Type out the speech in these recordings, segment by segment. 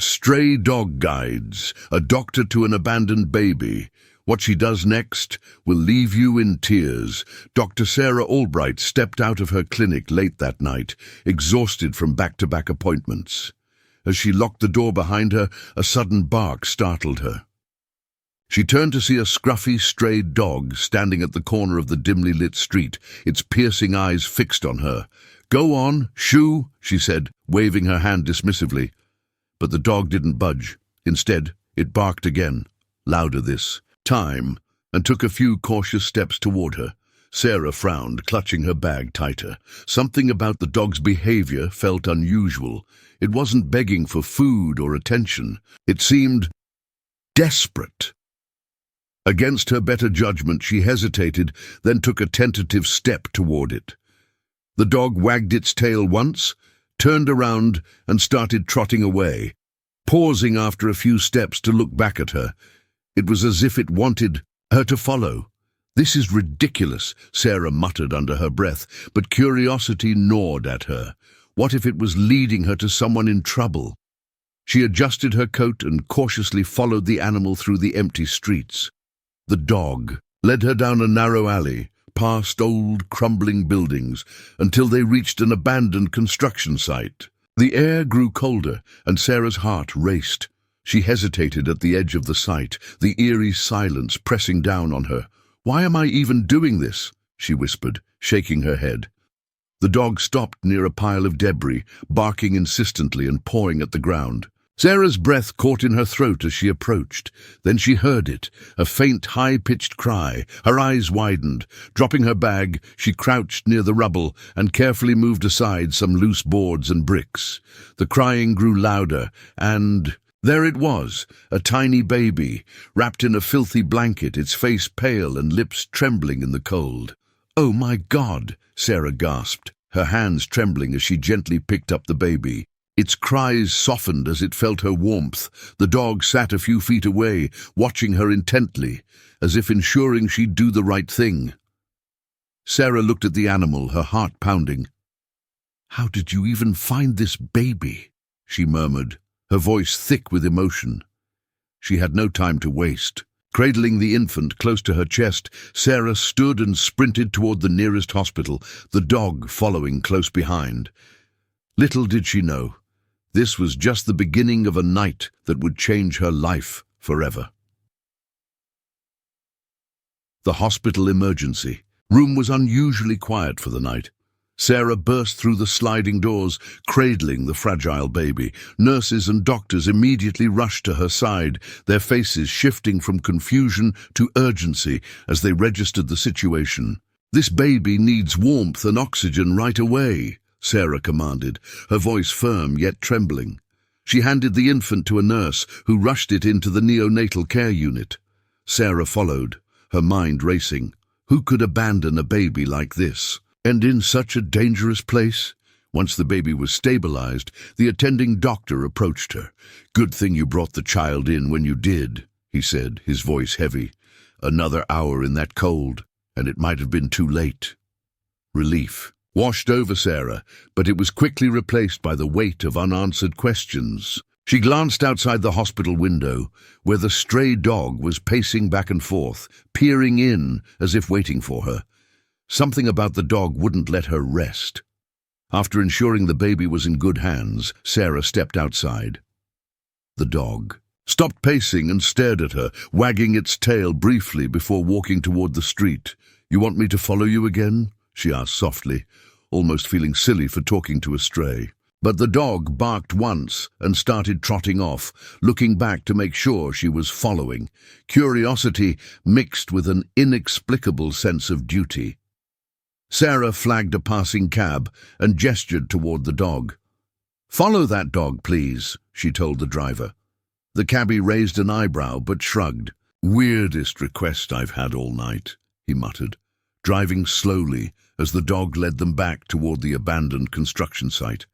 Stray Dog Guides, a doctor to an abandoned baby. What she does next will leave you in tears. Dr. Sarah Albright stepped out of her clinic late that night, exhausted from back-to-back appointments. As she locked the door behind her, a sudden bark startled her. She turned to see a scruffy, strayed dog standing at the corner of the dimly lit street, its piercing eyes fixed on her. "Go on, shoo," she said, waving her hand dismissively. But the dog didn't budge. Instead, it barked again, louder this time, and took a few cautious steps toward her. Sarah frowned, clutching her bag tighter. Something about the dog's behavior felt unusual. It wasn't begging for food or attention. It seemed desperate. Against her better judgment, she hesitated, then took a tentative step toward it. The dog wagged its tail once, turned around, and started trotting away, pausing after a few steps to look back at her. It was as if it wanted her to follow. "This is ridiculous," Sarah muttered under her breath, but curiosity gnawed at her. What if it was leading her to someone in trouble? She adjusted her coat and cautiously followed the animal through the empty streets. The dog led her down a narrow alley, past old, crumbling buildings, until they reached an abandoned construction site. The air grew colder, and Sarah's heart raced. She hesitated at the edge of the site, the eerie silence pressing down on her. "Why am I even doing this?" she whispered, shaking her head. The dog stopped near a pile of debris, barking insistently and pawing at the ground. Sarah's breath caught in her throat as she approached. Then she heard it, a faint, high-pitched cry. Her eyes widened. Dropping her bag, she crouched near the rubble and carefully moved aside some loose boards and bricks. The crying grew louder, and there it was, a tiny baby, wrapped in a filthy blanket, its face pale and lips trembling in the cold. "Oh my God!" Sarah gasped, her hands trembling as she gently picked up the baby. Its cries softened as it felt her warmth. The dog sat a few feet away, watching her intently, as if ensuring she'd do the right thing. Sarah looked at the animal, her heart pounding. "How did you even find this baby?" she murmured, her voice thick with emotion. She had no time to waste. Cradling the infant close to her chest, Sarah stood and sprinted toward the nearest hospital, the dog following close behind. Little did she know, this was just the beginning of a night that would change her life forever. The hospital emergency room was unusually quiet for the night. Sarah burst through the sliding doors, cradling the fragile baby. Nurses and doctors immediately rushed to her side, their faces shifting from confusion to urgency as they registered the situation. "This baby needs warmth and oxygen right away," Sarah commanded, her voice firm yet trembling. She handed the infant to a nurse, who rushed it into the neonatal care unit. Sarah followed, her mind racing. Who could abandon a baby like this? And in such a dangerous place? Once the baby was stabilized, the attending doctor approached her. "Good thing you brought the child in when you did," he said, his voice heavy. "Another hour in that cold, and it might have been too late." Relief washed over Sarah, but it was quickly replaced by the weight of unanswered questions. She glanced outside the hospital window, where the stray dog was pacing back and forth, peering in as if waiting for her. Something about the dog wouldn't let her rest. After ensuring the baby was in good hands, Sarah stepped outside. The dog stopped pacing and stared at her, wagging its tail briefly before walking toward the street. "You want me to follow you again?" she asked softly, almost feeling silly for talking to a stray. But the dog barked once and started trotting off, looking back to make sure she was following, curiosity mixed with an inexplicable sense of duty. Sarah flagged a passing cab and gestured toward the dog. "Follow that dog, please," she told the driver. The cabbie raised an eyebrow but shrugged. "Weirdest request I've had all night," he muttered, driving slowly as the dog led them back toward the abandoned construction site.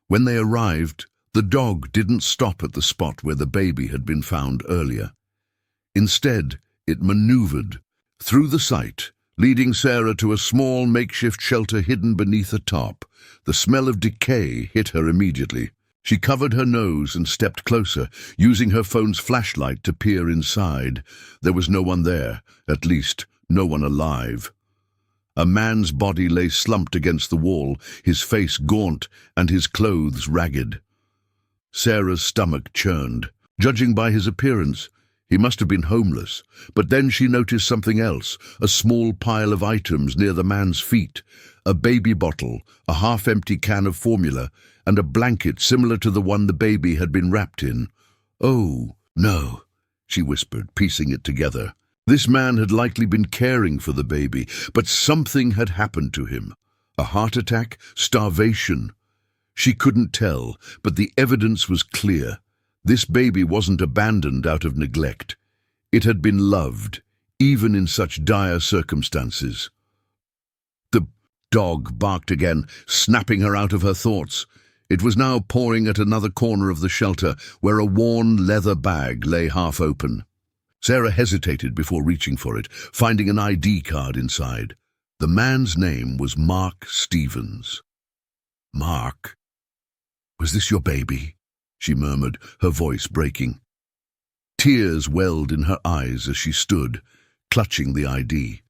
When they arrived, the dog didn't stop at the spot where the baby had been found earlier. Instead, it maneuvered through the site, leading Sarah to a small makeshift shelter hidden beneath a top. The smell of decay hit her immediately. She covered her nose and stepped closer, using her phone's flashlight to peer inside. There was no one there, at least no one alive. A man's body lay slumped against the wall, his face gaunt and his clothes ragged. Sarah's stomach churned. Judging by his appearance, he must have been homeless. But then she noticed something else, a small pile of items near the man's feet, a baby bottle, a half-empty can of formula, and a blanket similar to the one the baby had been wrapped in. "Oh, no," she whispered, piecing it together. This man had likely been caring for the baby, but something had happened to him. A heart attack? Starvation? She couldn't tell, but the evidence was clear. This baby wasn't abandoned out of neglect. It had been loved, even in such dire circumstances. The dog barked again, snapping her out of her thoughts. It was now pawing at another corner of the shelter, where a worn leather bag lay half open. Sarah hesitated before reaching for it, finding an ID card inside. The man's name was Mark Stevens. "Mark, was this your baby?" she murmured, her voice breaking. Tears welled in her eyes as she stood, clutching the ID.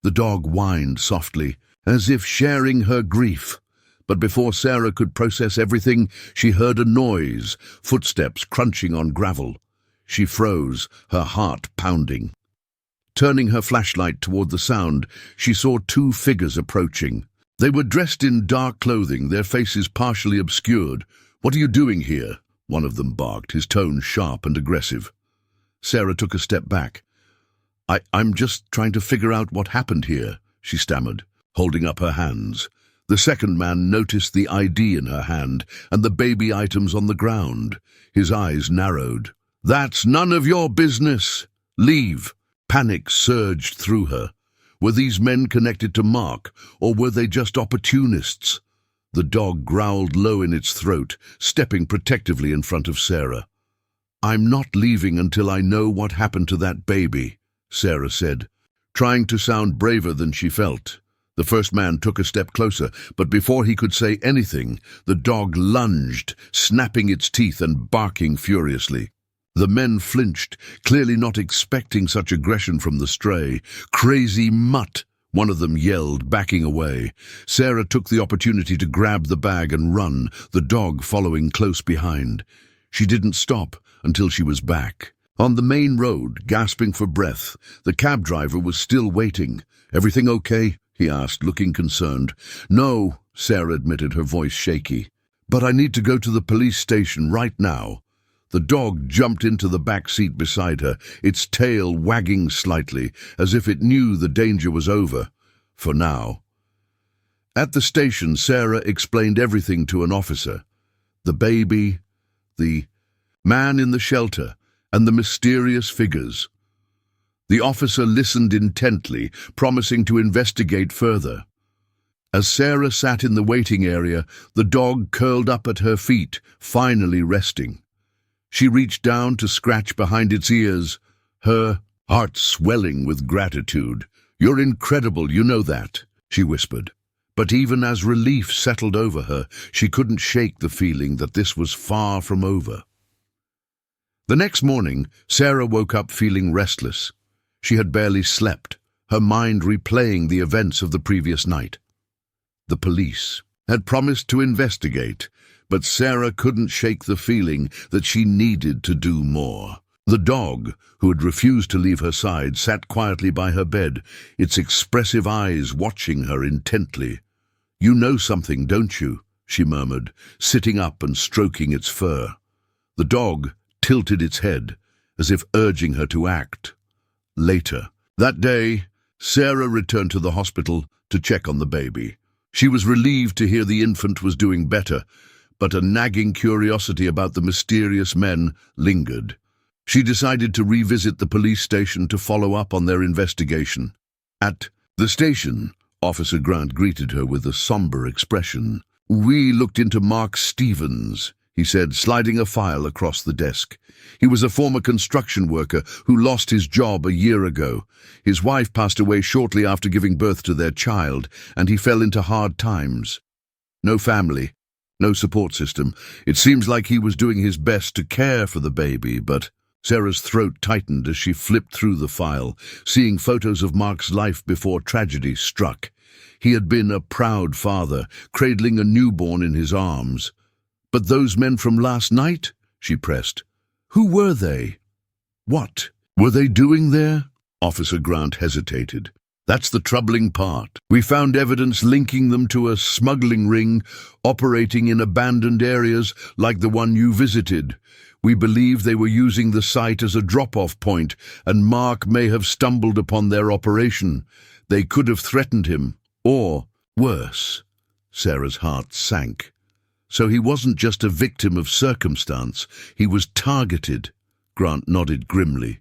The dog whined softly, as if sharing her grief. But before Sarah could process everything, she heard a noise, footsteps crunching on gravel. She froze, her heart pounding. Turning her flashlight toward the sound, she saw two figures approaching. They were dressed in dark clothing, their faces partially obscured. "What are you doing here?" one of them barked, his tone sharp and aggressive. Sarah took a step back. I'm just trying to figure out what happened here," she stammered, holding up her hands. The second man noticed the ID in her hand and the baby items on the ground. His eyes narrowed. "That's none of your business. Leave." Panic surged through her. Were these men connected to Mark, or were they just opportunists? The dog growled low in its throat, stepping protectively in front of Sarah. "I'm not leaving until I know what happened to that baby," Sarah said, trying to sound braver than she felt. The first man took a step closer, but before he could say anything, the dog lunged, snapping its teeth and barking furiously. The men flinched, clearly not expecting such aggression from the stray. "Crazy mutt!" one of them yelled, backing away. Sarah took the opportunity to grab the bag and run, the dog following close behind. She didn't stop until she was back. On the main road, gasping for breath, the cab driver was still waiting. "Everything okay?" he asked, looking concerned. "No," Sarah admitted, her voice shaky. "But I need to go to the police station right now." The dog jumped into the back seat beside her, its tail wagging slightly, as if it knew the danger was over, for now. At the station, Sarah explained everything to an officer. The baby, the man in the shelter, and the mysterious figures. The officer listened intently, promising to investigate further. As Sarah sat in the waiting area, the dog curled up at her feet, finally resting. She reached down to scratch behind its ears, her heart swelling with gratitude. "You're incredible, you know that," she whispered. But even as relief settled over her, she couldn't shake the feeling that this was far from over. The next morning, Sarah woke up feeling restless. She had barely slept, her mind replaying the events of the previous night. The police had promised to investigate, but Sarah couldn't shake the feeling that she needed to do more. The dog, who had refused to leave her side, sat quietly by her bed, its expressive eyes watching her intently. "You know something, don't you?" she murmured, sitting up and stroking its fur. The dog tilted its head, as if urging her to act. Later, that day, Sarah returned to the hospital to check on the baby. She was relieved to hear the infant was doing better, but a nagging curiosity about the mysterious men lingered. She decided to revisit the police station to follow up on their investigation. At the station, Officer Grant greeted her with a somber expression. "We looked into Mark Stevens," he said, sliding a file across the desk. "He was a former construction worker who lost his job a year ago. His wife passed away shortly after giving birth to their child, and he fell into hard times. No family, No support system. It seems like he was doing his best to care for the baby, but Sarah's throat tightened as she flipped through the file, seeing photos of Mark's life before tragedy struck. He had been a proud father, cradling a newborn in his arms. But those men from last night? She pressed. Who were they? What were they doing there? Officer Grant hesitated. That's the troubling part. We found evidence linking them to a smuggling ring operating in abandoned areas like the one you visited. We believe they were using the site as a drop-off point, and Mark may have stumbled upon their operation. They could have threatened him, or worse. Sarah's heart sank. So he wasn't just a victim of circumstance, he was targeted. Grant nodded grimly.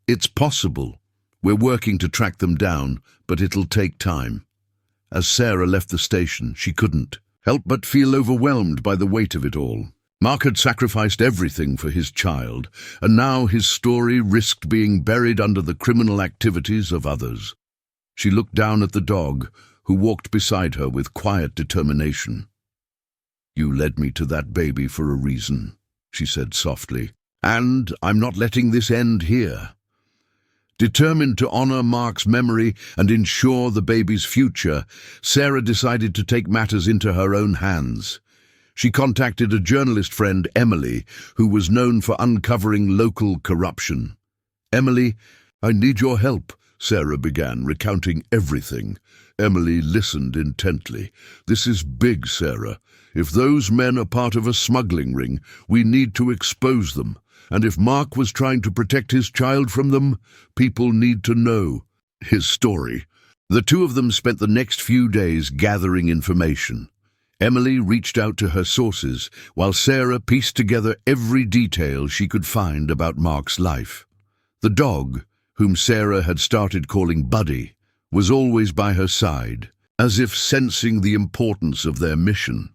It's possible. We're working to track them down, but it'll take time. As Sarah left the station, she couldn't help but feel overwhelmed by the weight of it all. Mark had sacrificed everything for his child, and now his story risked being buried under the criminal activities of others. She looked down at the dog, who walked beside her with quiet determination. You led me to that baby for a reason, she said softly, and I'm not letting this end here. Determined to honor Mark's memory and ensure the baby's future, Sarah decided to take matters into her own hands. She contacted a journalist friend, Emily, who was known for uncovering local corruption. Emily, I need your help, Sarah began, recounting everything. Emily listened intently. This is big, Sarah. If those men are part of a smuggling ring, we need to expose them. And if Mark was trying to protect his child from them, people need to know his story. The two of them spent the next few days gathering information. Emily reached out to her sources, while Sarah pieced together every detail she could find about Mark's life. The dog, whom Sarah had started calling Buddy, was always by her side, as if sensing the importance of their mission.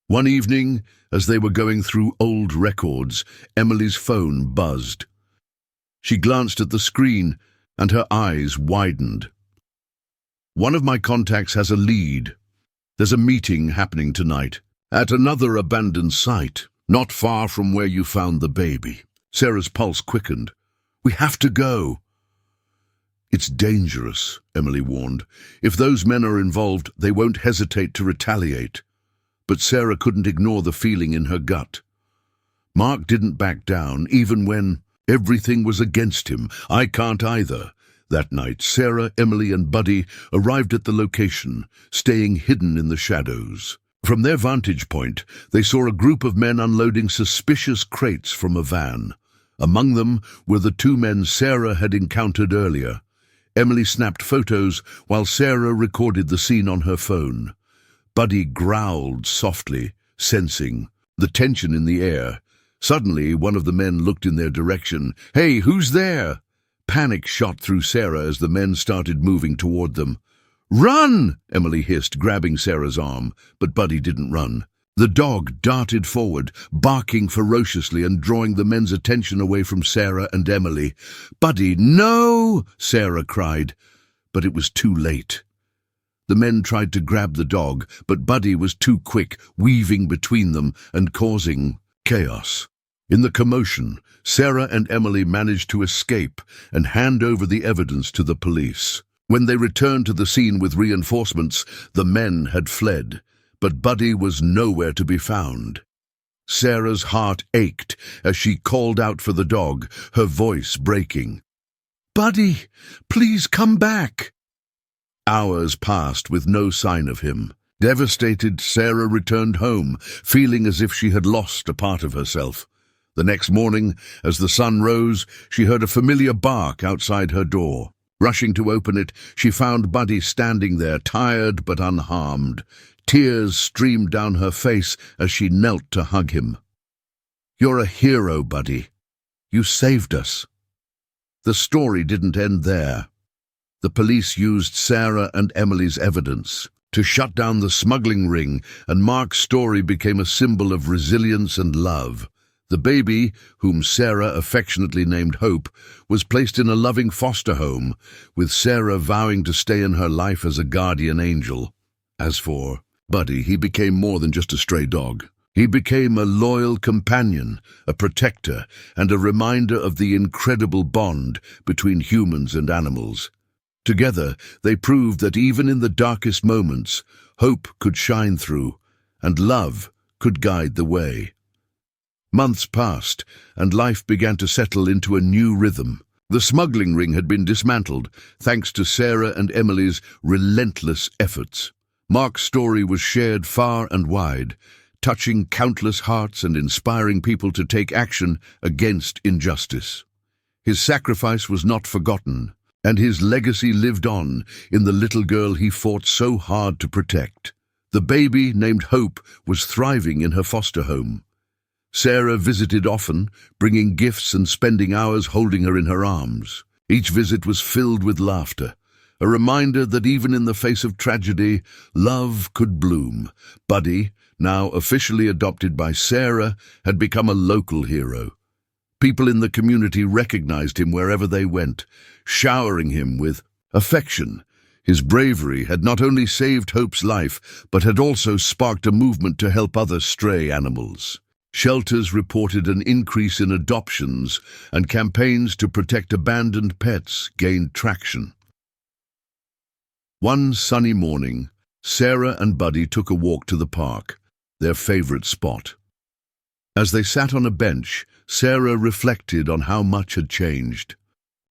One evening, as they were going through old records, Emily's phone buzzed. She glanced at the screen, and her eyes widened. One of my contacts has a lead. There's a meeting happening tonight, at another abandoned site, not far from where you found the baby. Sarah's pulse quickened. We have to go. It's dangerous, Emily warned. If those men are involved, they won't hesitate to retaliate. But Sarah couldn't ignore the feeling in her gut. Mark didn't back down, even when everything was against him. I can't either. That night, Sarah, Emily, and Buddy arrived at the location, staying hidden in the shadows. From their vantage point, they saw a group of men unloading suspicious crates from a van. Among them were the two men Sarah had encountered earlier. Emily snapped photos while Sarah recorded the scene on her phone. Buddy growled softly, sensing the tension in the air. Suddenly, one of the men looked in their direction. Hey, who's there? Panic shot through Sarah as the men started moving toward them. Run! Emily hissed, grabbing Sarah's arm, but Buddy didn't run. The dog darted forward, barking ferociously and drawing the men's attention away from Sarah and Emily. Buddy, no! Sarah cried, but it was too late. The men tried to grab the dog, but Buddy was too quick, weaving between them and causing chaos. In the commotion, Sarah and Emily managed to escape and hand over the evidence to the police. When they returned to the scene with reinforcements, the men had fled, but Buddy was nowhere to be found. Sarah's heart ached as she called out for the dog, her voice breaking. Buddy, please come back! Hours passed with no sign of him. Devastated, Sarah returned home, feeling as if she had lost a part of herself. The next morning, as the sun rose, she heard a familiar bark outside her door. Rushing to open it, she found Buddy standing there, tired but unharmed. Tears streamed down her face as she knelt to hug him. You're a hero, Buddy. You saved us. The story didn't end there. The police used Sarah and Emily's evidence to shut down the smuggling ring, and Mark's story became a symbol of resilience and love. The baby, whom Sarah affectionately named Hope, was placed in a loving foster home, with Sarah vowing to stay in her life as a guardian angel. As for Buddy, he became more than just a stray dog. He became a loyal companion, a protector, and a reminder of the incredible bond between humans and animals. Together, they proved that even in the darkest moments, hope could shine through, and love could guide the way. Months passed, and life began to settle into a new rhythm. The smuggling ring had been dismantled, thanks to Sarah and Emily's relentless efforts. Mark's story was shared far and wide, touching countless hearts and inspiring people to take action against injustice. His sacrifice was not forgotten, and his legacy lived on in the little girl he fought so hard to protect. The baby, named Hope, was thriving in her foster home. Sarah visited often, bringing gifts and spending hours holding her in her arms. Each visit was filled with laughter, a reminder that even in the face of tragedy, love could bloom. Buddy, now officially adopted by Sarah, had become a local hero. People in the community recognized him wherever they went, showering him with affection. His bravery had not only saved Hope's life, but had also sparked a movement to help other stray animals. Shelters reported an increase in adoptions, and campaigns to protect abandoned pets gained traction. One sunny morning, Sarah and Buddy took a walk to the park, their favorite spot. As they sat on a bench, Sarah reflected on how much had changed.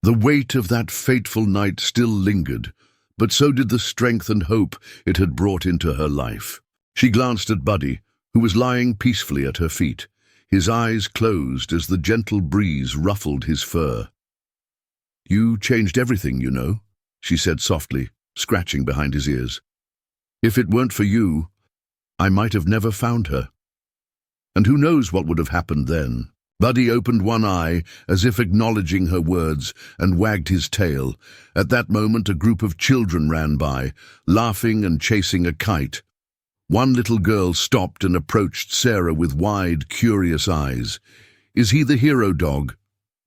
The weight of that fateful night still lingered, but so did the strength and hope it had brought into her life. She glanced at Buddy, who was lying peacefully at her feet, his eyes closed as the gentle breeze ruffled his fur. "You changed everything, you know," she said softly, scratching behind his ears. "If it weren't for you, I might have never found her. And who knows what would have happened then." Buddy opened one eye, as if acknowledging her words, and wagged his tail. At that moment, a group of children ran by, laughing and chasing a kite. One little girl stopped and approached Sarah with wide, curious eyes. "Is he the hero dog?"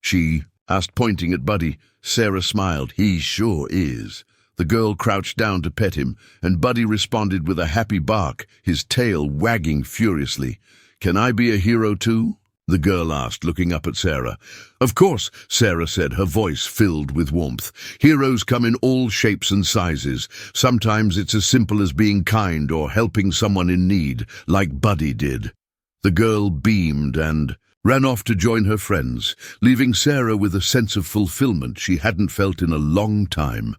she asked, pointing at Buddy. Sarah smiled. "He sure is." The girl crouched down to pet him, and Buddy responded with a happy bark, his tail wagging furiously. "Can I be a hero too?" the girl asked, looking up at Sarah. "Of course," Sarah said, her voice filled with warmth. "Heroes come in all shapes and sizes. Sometimes it's as simple as being kind or helping someone in need, like Buddy did." The girl beamed and ran off to join her friends, leaving Sarah with a sense of fulfillment she hadn't felt in a long time.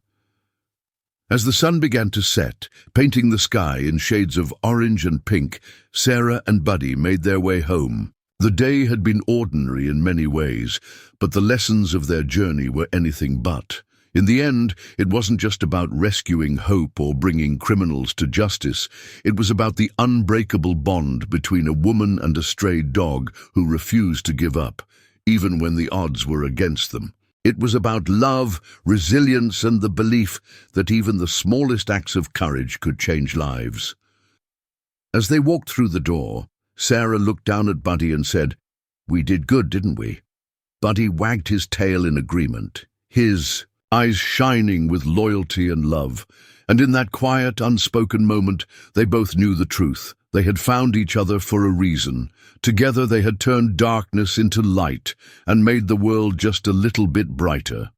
As the sun began to set, painting the sky in shades of orange and pink, Sarah and Buddy made their way home. The day had been ordinary in many ways, but the lessons of their journey were anything but. In the end, it wasn't just about rescuing Hope or bringing criminals to justice. It was about the unbreakable bond between a woman and a stray dog who refused to give up, even when the odds were against them. It was about love, resilience, and the belief that even the smallest acts of courage could change lives. As they walked through the door, Sarah looked down at Buddy and said, "We did good, didn't we?" Buddy wagged his tail in agreement, his eyes shining with loyalty and love. And in that quiet, unspoken moment, they both knew the truth. They had found each other for a reason. Together they had turned darkness into light and made the world just a little bit brighter.